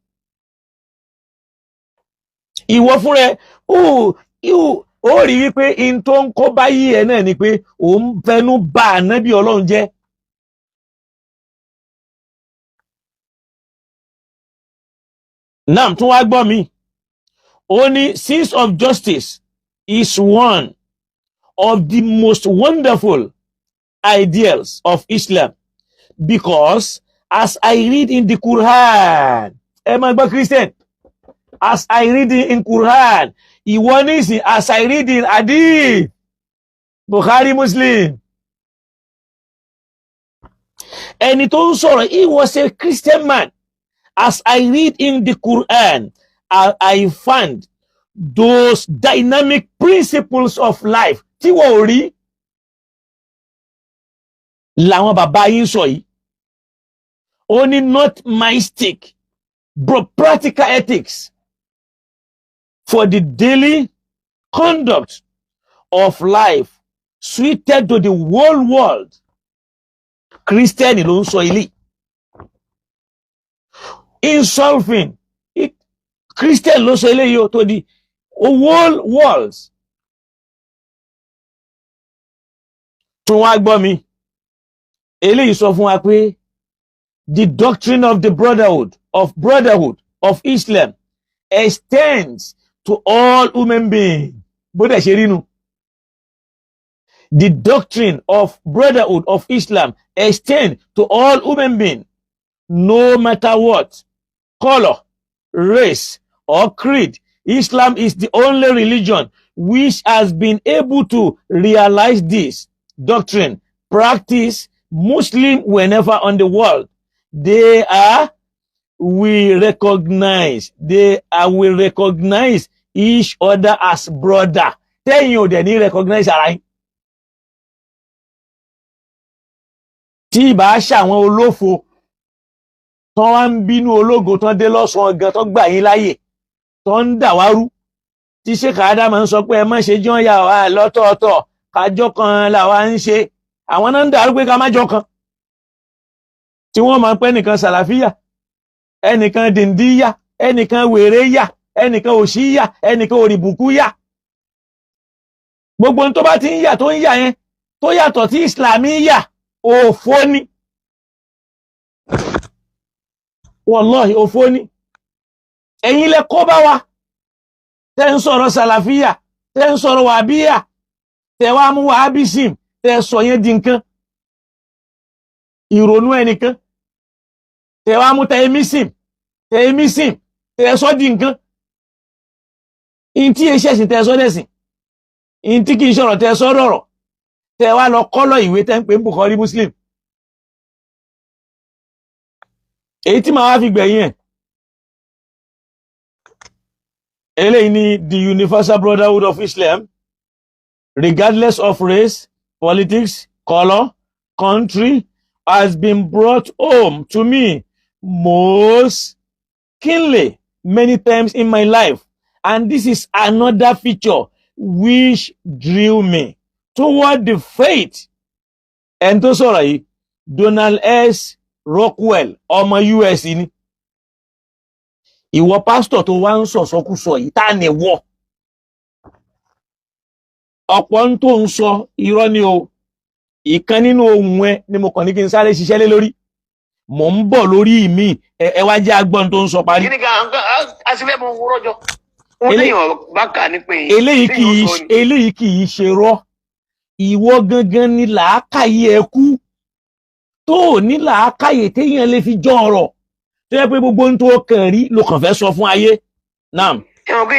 Ìwọ fún rẹ̀, ó rí wípé in tó ń kó báyìí ẹ̀ náà ni pé ó ń fẹnu bà ànábì Ọlọ́run jẹ́. Náà tún wá gbọ́ mi. Ó ní sense of justice is one of the most wonderful ideals of Islam, because as I read in the Quran, ẹ máa gbọ́ Christian, as I read in Quran, ìwọ nísìn as I read in Hadith, Bukhari, Muslim. Ẹni tó ń sọ̀rọ̀, he was a Christian man. As I read in the Quran, I find those dynamic principles of life tí wọ́n rí. làwọn bàbá yín sọ yìí. Ó ní not mystic, but practical ethics for the daily conduct of life suited to the whole world. Christian ló ń sọ ilé. In solving it, Christian ló sọ ilé yìí to the whole world. Tún wá gbọ́ mi. Eléyìí sọ fún wa pé the doctrine of the brotherhood of Islam extends to all human beings. Bó dẹ̀ ṣe rí nu. The doctrine of brotherhood of Islam extends to all human beings, no matter what color, race, or creed. Islam is the only religion which has been able to realize this doctrine. Practice Muslim whenever on the world we recognize each other as brother. Tẹ́yìn ò dẹ̀ ní recognize ara yín. Tí ìbá ṣàwọn olófo tán wá ń bínú ológo tán dé lọ́sàn-án gan tán gbà yín láyè tán ń dàwárú tí Sheikh Adam ń sọ pé ẹ má ṣe jọ́ yà wá lọ́tọ̀ọ̀tọ̀ kájọ́ kan làwa ń ṣe. Àwọn náà ń dàrú pé ká má jọ kan. Tí wọ́n máa ń pẹ́ nìkan sàlàfíyà, ẹnìkan dìndíyà, ẹnìkan wèrèyà, ẹnìkan òṣìyà, ẹnìkan òrìbùkúyà. Gbogbo tó bá ti ń yà tó ń yà yẹn tó yàtọ̀ tí Islamiyà òfò ni. Wallahi òfò ni. Ẹ̀yin lẹ kó bá wa. Tẹ́ ń sọ̀rọ̀ sàlàfíyà, tẹ́ ń sọ̀rọ̀ wàbíyà, tẹ́ wá mú wàhábísìm, tẹ́ sọ yẹn di nǹkan. Ìrònú ẹnìkan. Tẹ́ wá mú tẹ́mísìm, tẹ́ sọ di nǹkan. In tí ẹ ṣẹ̀sìn tẹ́ sọ dẹ̀sìn. In tí kìí ṣọ̀rọ̀ tẹ́ sọ dọ̀rọ̀. Tẹ́ wá lọ kọ́lọ̀ ìwé tẹ́ ń pè Bukhari Muslim. Èyí tí màá wá fi gbẹ̀yìn ẹ̀. Eléyìí ni the Universal Brotherhood of Islam, regardless of race, politics, color, country, has been brought home to me most keenly many times in my life. And this is another feature which drew me toward the faith. And tó sọ̀rọ̀ yìí, Donald S. Rockwell, ọmọ US ni. Ìwọ pásítọ̀ tó wá ń sọ̀sọ́kúsọ yìí, ta ni wọ́? Ọ̀pọ̀ ń tó ń sọ irọ́ ni o. Ìkan nínú ohun ẹ ni mo kàn ní kí n sáré ṣiṣẹ́ lé lórí. Mò ń bọ̀ lórí mi, ẹ wá jẹ́ agbọ́n tó ń sọ parí. Kíni ká asílẹ̀ mọ̀ wúrọ̀ jọ. Eléyìí kì í ṣe rọ́. Ìwọ gangan ni làákàyè ẹ kú. Tó ní làákàyè téèyàn lè fi jọ ọ̀rọ̀. Tó yẹ pé gbogbo ohun tó kàn rí ló kàn fẹ́ sọ fún ayé. Naam. Ẹ̀wọ̀n pé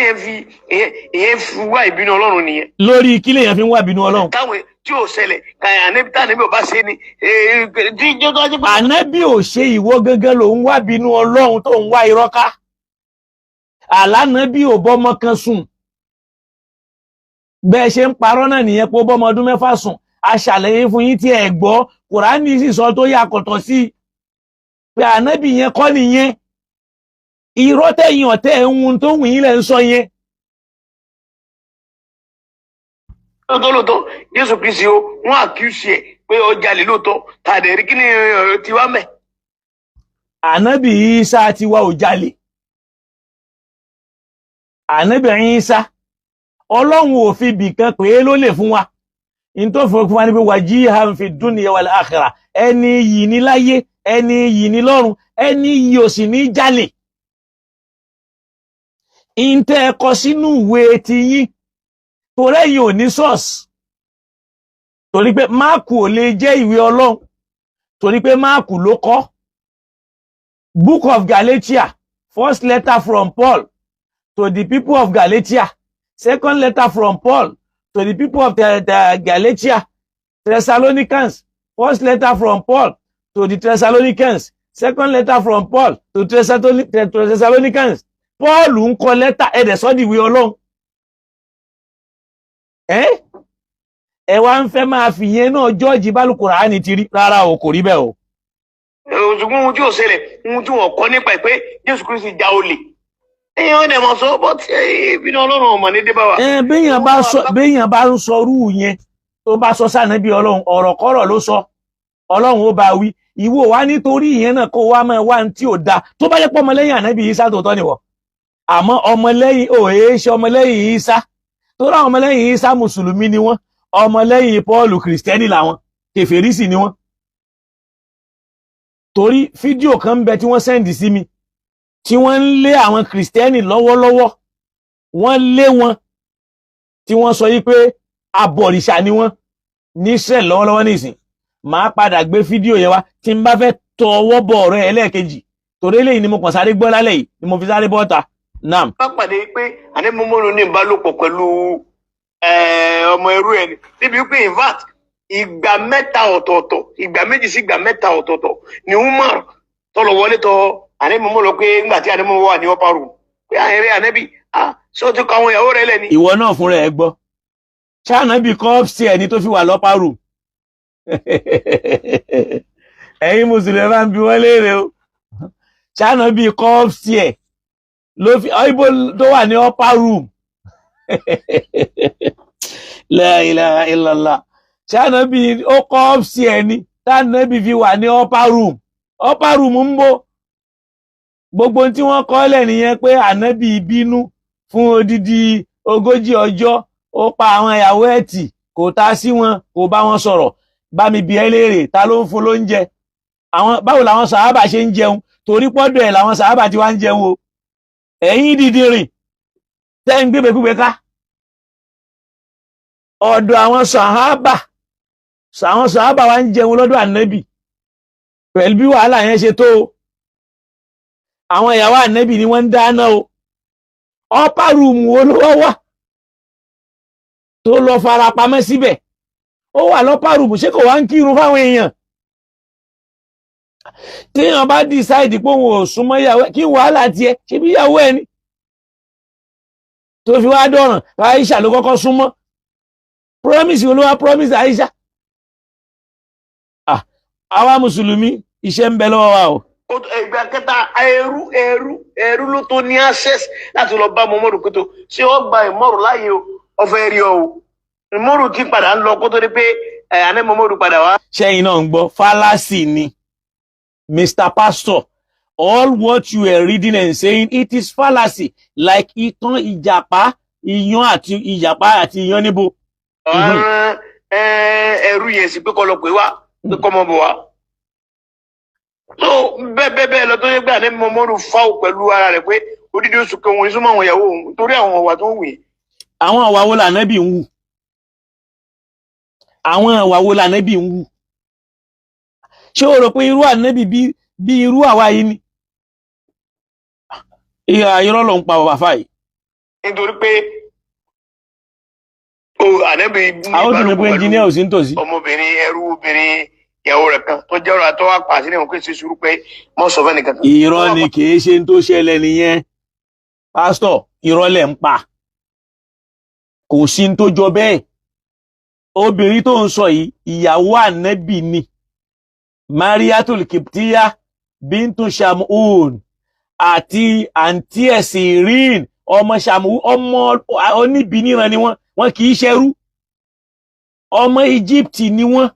èyàn fi wá ìbínú Ọlọ́run nìyẹn. Lórí kí lèyàn fi ń wá ìbínú Ọlọ́run? Táwọn tí ò ṣẹlẹ̀ ànábì ò bá ṣe ni. Ànábì ò ṣe, ìwọ gangan ló ń wá ìbínú Ọlọ́run tó ń wá irọ́ ká. Àlànábì ò bọ́mọ kan sùn. Bẹ́ẹ̀ ṣe ń parọ́ náà nìyẹn pé ó bọ́mọ ọdún 6 sùn. A ṣàlàyé fún yín tí ẹ gbọ́. Kùránì sì sọ tó yàkọ̀tọ̀ sí pé ànábì yẹn kọ́ nìyẹn. Irọ́ tẹ̀yìn ọ̀tẹ̀ ẹ̀hún tó wù yín lẹ́ ń sọ yẹn. Lóòótọ́ Jésù Kristi wọ́n àkíyèsí ẹ̀ pé ó jalè lóòótọ́ tàdé rí kí ni tiwa mẹ́. Ànábì Ìsá tiwa ò jalè. Ànábì Ìsá Ọlọ́run ò fi bìkan pé ló lè fún wa. In tó fún wa ní pé wajihan fi dunya wal akhirah. Ẹni yìí ní láyé, ẹni yìí ní lọ́run, ẹni yìí ò sì ní jalè. In tẹ́ ẹ kọ sínú ìwé ti yín torí ẹ̀yin ò ní source. Torí pé Máàkù ò lè jẹ́ ìwé Ọlọ́run. Torí pé Máàkù ló kọ. Book of Galatia, first letter from Paul to the people of Galatia. Second letter from Paul to the people of the Galatia. Thessalonians, first letter from Paul to the Thessalonians. Second letter from Paul to Thessalonians. Paul ń kọ lẹ́tà ẹ̀dẹ̀ sọ́ di ìwé Ọlọ́run. ẹ wá ń fẹ́ máa fi yẹn náà jọ́ọ̀jì bálùkùránì ti rí rárá o kò rí bẹ́ẹ̀ o. ṣùgbọ́n ohun tí ò ṣẹlẹ̀ ohun tí wọ́n kọ́ nípa ẹ̀ pé Jésù Kristi já olè èèyàn ọ̀dẹ̀ mọ̀ sọ bọ́ tí ìbínú Ọlọ́run ọmọ ní dé bá wa. béèyàn bá ń sọrú yẹn tó bá sọ sànẹ́bí Ọlọ́run ọ̀rọ̀ kọ́rọ̀ ló sọ Ọlọ́run ó bá wí ìwọ wá nítorí ìyẹn náà kó wá máa wá ní tí ò da tó bá jẹ́ pé ọmọlẹ́yìn ànábì Ìsá tó tọ́ nìwọ àmọ́ ọmọlẹ́yìn òye ṣe ọmọlẹ́yìn Ìsá tó ráwọn ọmọlẹ́yìn Ìsá mùsùlùmí ni wọ́n ọmọlẹ́yìn Pọ́ọ̀lù kìrìsìtẹ́nì làwọn kèfèrí sì ni wọ́n. torí fídíò kan ń bẹ tí wọ́n sẹ́ndì sí mi tí wọ́n ń lé àwọn kìrìsìtẹ́nì lọ́wọ́lọ́wọ́ wọ́n lé wọn tí wọ́n sọ yí pé abọ̀rìṣà ni wọ́n ní Israel lọ́wọ́lọ́wọ́ nísìn máa padà gbé fídíò yẹn wá tí n bá fẹ́ tọ ọwọ́ bọ̀ ọ̀rọ̀ ẹlẹ́ẹ̀kejì torí eléyìí ni mo kàn sáré gbọ́ lálẹ́ yìí ni mo fi sáré bọ́ta nam. wọ́n pàdé pé àdébùmọ́lù ní ìbálòpọ̀ pẹ̀lú ọmọ ẹrú ẹ̀ níbi pé in fact ìgbà mẹ́ta ọ̀tọ̀ọ̀tọ̀ ìgbà méjì sí ìgbà mẹ́ta ọ̀tọ̀ọ̀tọ̀ ni Umar tọ́lọ̀ wọlé tọ àdébùmọ́lù pé ńgbà tí àdébùmọ́lù wà ní upper room pé àyẹ̀rẹ́ ànẹ́bí ṣé o ti kọ àwọn ìyàwó rẹ̀ lẹ́ni. ìwọ náà fúnra ẹ gbọ́ ṣáànàbì kọ́ọ̀pù ẹni tó fi wà lọ́pá room ẹ̀yin mùsùlùmí máa ń bi wọ́n léèrè o ṣáànàbì kọ́ọ̀pù ẹ̀ ló fi ibo tó wà ní upper room la ilaha illallah ṣáànàbì ó kọ́ọ̀pù ẹ̀ ni ṣáànàbì fi wà ní upper room ń bọ̀ gbogbo tí wọ́n kọ́lẹ̀ nìyẹn pé ànábì bínú fún odidi 40 ọjọ́ ó pa àwọn ìyàwó ẹ̀ tì kò ta sí wọn kò bá wọn sọ̀rọ̀ bá mi bi ẹ́ léèrè ta ló ń fún lóúnjẹ báwo làwọn sàhábà ṣe ń jẹun torí pọ́dọ̀ ẹ̀ làwọn sàhábà ti wá ń jẹun o ẹ̀yin dìdìrìn tẹ́ ń gbébekúgbe ká ọ̀dọ̀ àwọn sàhábà wá ń jẹun lọ́dọ̀ ànábì pẹ̀lú bí wàhálà yẹn ṣe tó o àwọn ìyàwó ànábì ni wọ́n ń dáná o upper room wo ló wà tó lọ fara pamọ́ síbẹ̀ ó wà lọ́pàá rùbù ṣé kò wá ń kírun fáwọn èèyàn téèyàn bá decide pé òun ò súnmọ́ ìyàwó kí wàhálà tiẹ̀ ṣe bí ìyàwó ẹni tó fi wá dọ̀ràn Aisha ló kọ́kọ́ súnmọ́ promise olówó promise Aisha àwa mùsùlùmí iṣẹ́ ń bẹ lọ́wọ́ wa o. ìgbà kẹta ẹrú ló tó ní access láti lọ bá Muhammadu kótó ṣé ó gba ìmọ̀rù láàyè o ọ̀fẹ́ rí ọ o ìmọ̀rù ti padà ń lọ kó tó di pé àná Muhammadu padà wá. ṣẹ́yìn náà ń gbọ́ fallacy ni Mr. Pastor all what you are reading and saying it is fallacy like ìtàn ìjàpá àti ìyàn níbo. ẹrú yẹn sì pé kọ́ lọ pé wá pé kọ́ mọ́ bọ̀ wá. tó bẹ́ẹ̀ lọ tó yẹ pé àná Muhammadu fáwọ̀ pẹ̀lú ara rẹ̀ pé odidi oṣù kan òun ìsúnmọ́ àwọn ìyàwó òun torí àwọn ọ̀wà tó ń wù yìí. àwọn ọ̀wà wo lànàbì ń wù àwọn ọ̀wà wo lànàbì ń wù ṣé o rò pé irú ànàbì bí irú àwa yìí ni irọ́ ló ń pa bàbá fáyì. nítorí pé ànàbì àwọn tó ní pé ẹnjìníà ò sí ń tòsí. ọmọbìnrin ẹrú obìnrin ìyàwó rẹ̀ kan tó jẹ́ ọ̀rọ̀ àtọ́ wá pàṣẹ ní òkè ṣe sùúrù pé mọ́ sọ fẹ́ nìkan. irọ́ ni kì í ṣe ń tó ṣẹlẹ̀ nìyẹn pásítọ̀ irọ́ lẹ̀ ń pa kò sí ń tó jọ bẹ́ẹ̀ obìnrin tó ń sọ yìí ìyàwó ànábì ni Mariatul Kiptiya bintu Shamun àti àǹtí ẹ̀sìn rin ọmọ Shamun ọmọ oníbìníran ni wọ́n kì í ṣẹrú ọmọ Egypt ni wọ́n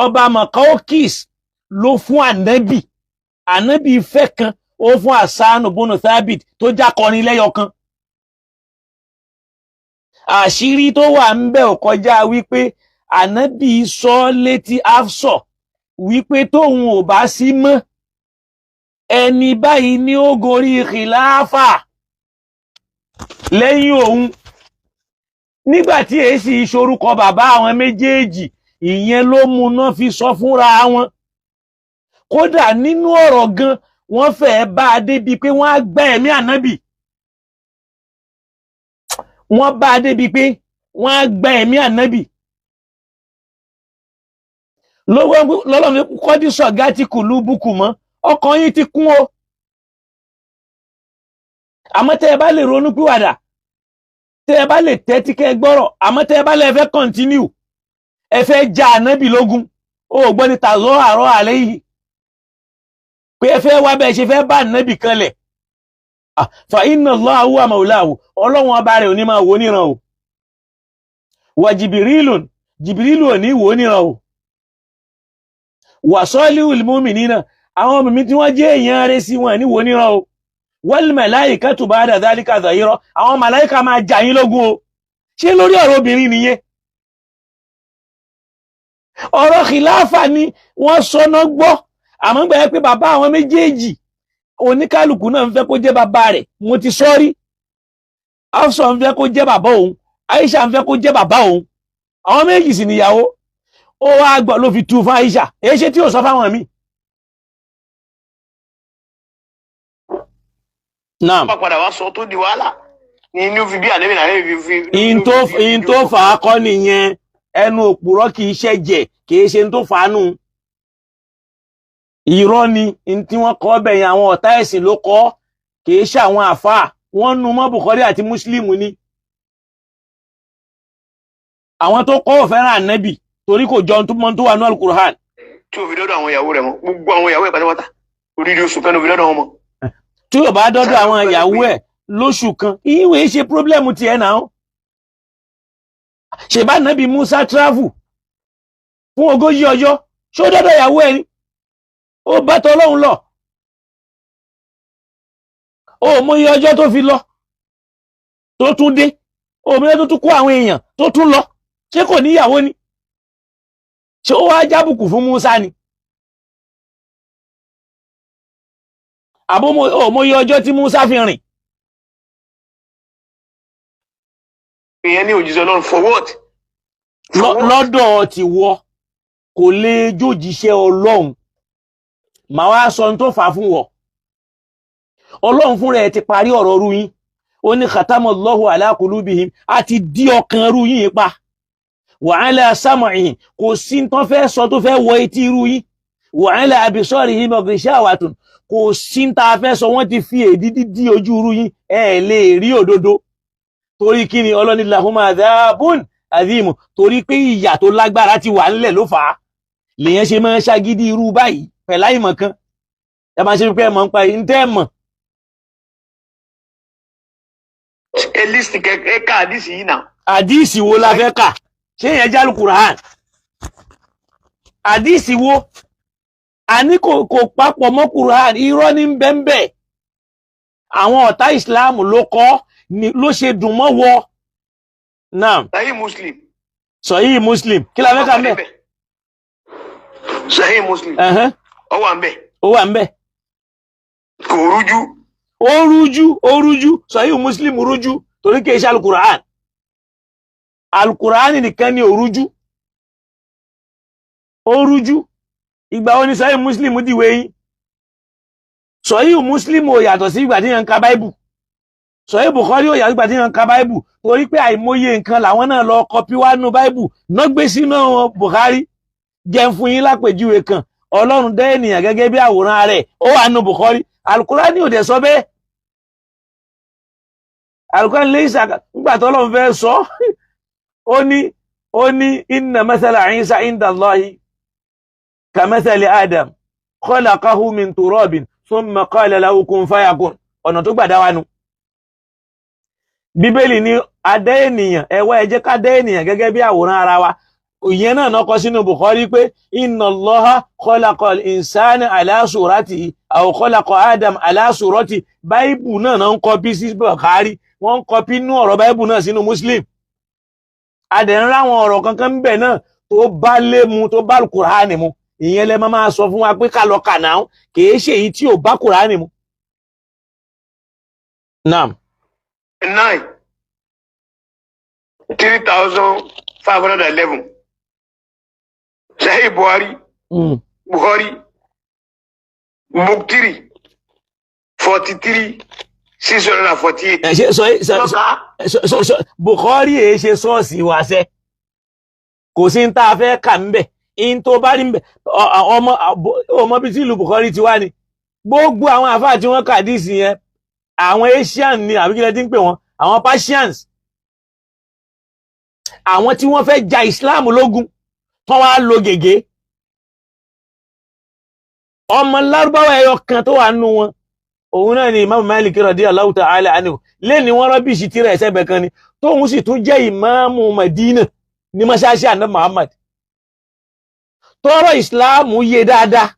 ọba Makaokis ló fún ànábì fẹ́ kan ó fún Hassan bono Thabit tó jákọrin lẹ́yọ kan àṣírí tó wà ń bẹ ò kọjá wípé ànábì sọ létí Hafsa wípé tóun ò bá sí mọ́ ẹni báyìí ní ó gorí khilafa lẹ́yìn òun nígbàtí èsì ìṣorúkọ bàbá àwọn méjèèjì ìyẹn ló mú náà fi sọ fúnra wọn kódà nínú ọ̀rọ̀ gan wọ́n fẹ́ẹ́ bá a débi pé wọ́n á gbẹ́ ẹ̀mí ànábì wọ́n bá a débi pé wọ́n á gbẹ́ ẹ̀mí ànábì lọ́lọ́run kọ́dí sọ̀gá ti kù lú búkù mọ́ ọkàn yín ti kún o àmọ́ tẹ́ ẹ bá lè ronú pìwàdà tẹ́ ẹ bá lè tẹ́tí kẹ́ gbọ́rọ̀ àmọ́ tẹ́ ẹ bá lè fẹ́ continue ẹ fẹ́ já ànábì lógun ó gbọ́ ní tàzọ́ àrọ́ àlẹ́ yìí pé ẹ fẹ́ wá bẹ́ẹ̀ ṣe fẹ́ bá ànábì kanlẹ̀ fa inna Allaha huwa maulahu ọlọ́run ọba rẹ̀ ò ní máa wò níran o wà jìbìrìlù ò ní wò níran o wà salihul mu'minina àwọn mìmí tí wọ́n jẹ́ èèyàn rẹ̀ sí wọn ní wò níran o wal malaikatu ba'da dhalika zahira àwọn màláìka máa jà yín lógun o ṣé lórí ọ̀rọ̀ obìnrin nìyẹn ọ̀rọ̀ khilafa ni wọ́n sọnà gbọ́ àmọ́ gbẹ́ pé bàbá àwọn méjèèjì oníkálùkù náà ń fẹ́ kó jẹ́ bàbá rẹ̀ mo ti sọ́rí Hafsa ń fẹ́ kó jẹ́ bàbá òun Aisha ń fẹ́ kó jẹ́ bàbá òun àwọn méjì sì níyàwó ó wá gbọ́ ló fi tú fún Aisha èyí ṣe tí ò sọ fáwọn míì. Naam. Wọ́n padà wá sọ tó di wàhálà ní inú fi bí àdébìnrin àdébìnrin fi. in tó fà á kọ́ nìyẹn ẹnu òpùrọ́ kì í ṣẹ̀jẹ̀ kì í ṣe tó fà á nù. Irọ́ ni tí wọ́n kọ́ bẹ̀yìn àwọn ọ̀tá ẹ̀sìn ló kọ́ kì í ṣe àwọn àfáà wọ́n nu mọ́ Bukhari àti Muslim ni. Àwọn tó kọ́ ò fẹ́ràn ànábì torí kò jọ tó wà ní Al-Qur'an. Tí ò fi dọ́dọ̀ àwọn ìyàwó rẹ̀ mọ́ gbogbo àwọn ìyàwó ẹ̀ pátápátá oríire oṣù kan ló fi dọ́dọ̀ wọn mọ́. Tí ò bá dọ́dọ̀ àwọn ìyàwó ẹ̀ lóṣù kan ìwé ṣe pírọ́blẹ́mù tiẹ̀ náà. Ṣèbá ànábì Musa travel fún 40 ọjọ́ ṣó dọ́dọ̀ ìyàwó ẹ̀ ni ó bá tọ́lọ́hun lọ ó mọ iye ọjọ́ tó fi lọ tó tún dé ó mọ iye tó tún kó àwọn èèyàn tó tún lọ ṣé kò níyàwó ni ṣé ó wá jábùkù fún Musa ni àbó ó mọ iye ọjọ́ tí Musa fi rìn. Ìyẹn ní òjíṣẹ́ Ọlọ́run for what? Lọ́dọ̀ ti wọ kò lè jójíṣẹ́ Ọlọ́run màá wá sọ tó fà fún wọ Ọlọ́run fún rẹ̀ ti parí ọ̀rọ̀ rú yín ó ní khatamallahu ala qulubihim àti dí ọkàn rú yín pa wa ala sam'ihim kò sí tán fẹ́ sọ tó fẹ́ wọ etí rú yín wa ala absarihim ghishawatun kò sí tá fẹ́ sọ wọ́n ti fi èdìdí dí ojú rú yín ẹ lè rí òdodo torí kí ni Ọlọ́ni lahum adhabun adhim torí pé ìyà tó lágbára ti wà ńlẹ̀ ló fà á lèyàn ṣe máa ń ṣagídí irú báyìí pẹ̀lá ìmọ̀ kan ẹ máa ṣe pé ẹ mọ̀ ń pa yìí ń tẹ́ mọ̀. ẹ lísì ẹ ká àdìsí yìí náà. Àdìsí wo la fẹ́ kà ṣé yẹn jálù Quran àdìsí wo àní kò papọ̀ mọ́ Quran irọ́ ní bẹ́ńbẹ́ àwọn ọ̀tá Islam ló kọ́ ló ṣe dùn mọ́ wọ náà. Sahih Muslim kí la fẹ́ kà mẹ́. Sahih Muslim ó wà ńbẹ̀. Ó wà ńbẹ̀. Kò rújú. Ó rújú Sahih Muslim rújú torí kìí ṣe Al-Qur'an. Al-Qur'an nìkan ni ó rújú. Ó rújú ìgbà wo ni Sahih Muslim dìwé yín. Sahih Muslim ò yàtọ̀ sí ìgbà tí yẹn ń ka Bible. Sahih Bukhari ò yàtọ̀ ìgbà tí yẹn ń ka Bible torí pé àìmọye nǹkan làwọn náà lọ kọpí wá nínú Bible náà gbé sínú Bukhari. Jẹ́ fún yín lápèjúwe kan Ọlọ́run dá ènìyàn gẹ́gẹ́ bí àwòrán rẹ̀ ó wà nínú Bukhari Al-Qur'ani ò dẹ̀ sọ bẹ́ẹ̀ Al-Qur'ani lè ṣàkà nígbà tó Ọlọ́run fẹ́ sọ ó ní inna mathala Isa inda Allahi ka mathali Adam khalaqahu min turabin thumma qala lahu kun fayakun ọ̀nà tó gbà dá wa nu Bíbélì ní adá ènìyàn ẹ wá ẹ jẹ́ ká dá ènìyàn gẹ́gẹ́ bí àwòrán ara wa ìyẹn náà kọ sínú Bukhari pé inna Allaha khalaqal insana ala suratihi aw khalaqa Adam ala surati Báìbù náà ń kọpí sí Bukhari wọ́n ń kọpí nú ọ̀rọ̀ Báìbù náà sínú Muslim adẹ̀ ń ráwọn ọ̀rọ̀ kankan ń bẹ̀ náà tó bá lé mu tó bá Kùránì mu ìyẹn lẹ máa sọ fún wa pé ká lọ kà náà kìí ṣe èyí tí ò bá Kùránì mu. Naam. 3,511 Sahih Bukhari Muktiri 43,648. Bukhari èé ṣe sọ́ọ̀sì wá sẹ́ kò sí ń tá a fẹ́ kà ń bẹ̀ in tó bá rí ń bẹ̀ ọmọ bí tí ìlú Bukhari ti wá ni gbogbo àwọn àfáà tí wọ́n kà díìsì yẹn àwọn Asian ni àbíkílẹ̀ tí ń pè wọ́n àwọn Persians àwọn tí wọ́n fẹ́ ja Islam lógun tán wá lo gègé ọmọ lárúbáwá ẹyọ kan tó wà nù wọn òun náà ni Imam Malik radiyallahu ta'ala anhu lé ní wọ́n rọ́bìṣì tí rẹ̀ sẹ́gbẹ̀ kan ni tóun sì tún jẹ́ ìmáàmù Madina ní mọ́ṣáláṣí àná Muhammad tọ́rọ̀ ìsìláàmù yé dáadáa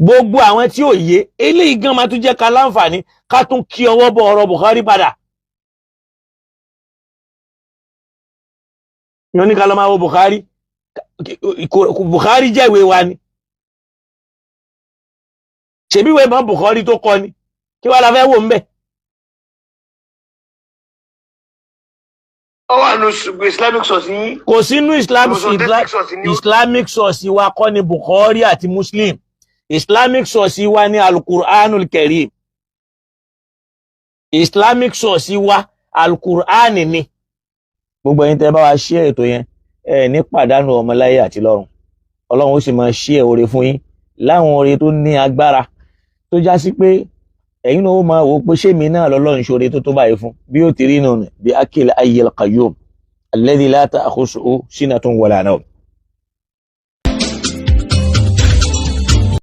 gbogbo àwọn tí ò yé eléyìí gan máa tún jẹ́ ká láǹfààní ká tún kí ọwọ́ bọ ọ̀rọ̀ Bukhari padà yóò ní ká lọ máa wo Bukhari jẹ́ ìwé wa ni ṣebí ìwé mọ́ Bukhari tó kọ ni kí wá la fẹ́ wò ń bẹ̀. ó wà nù Islamic source yín. kò sínú Islamic source wa kọ́ ni Bukhari àti Muslim Islamic source wa ni Al-Qur'anul Karim Islamic source wa Al-Qur'an ni. gbogbo ẹ̀yin tẹ́ bá wa share ètò yẹn ní pàdánù ọmọláyé àti lọ́run Ọlọ́run ó sì máa share oore fún yín láwọn oore tó ní agbára tó já sí pé ẹ̀yin náà ó máa wò pé ṣé mi náà lọ́lọ́run ṣoore tó báyìí fún bí ó ti rí nù bí akil ayyil qayyum alladhi la ta'khusuhu sinatun wala nawm.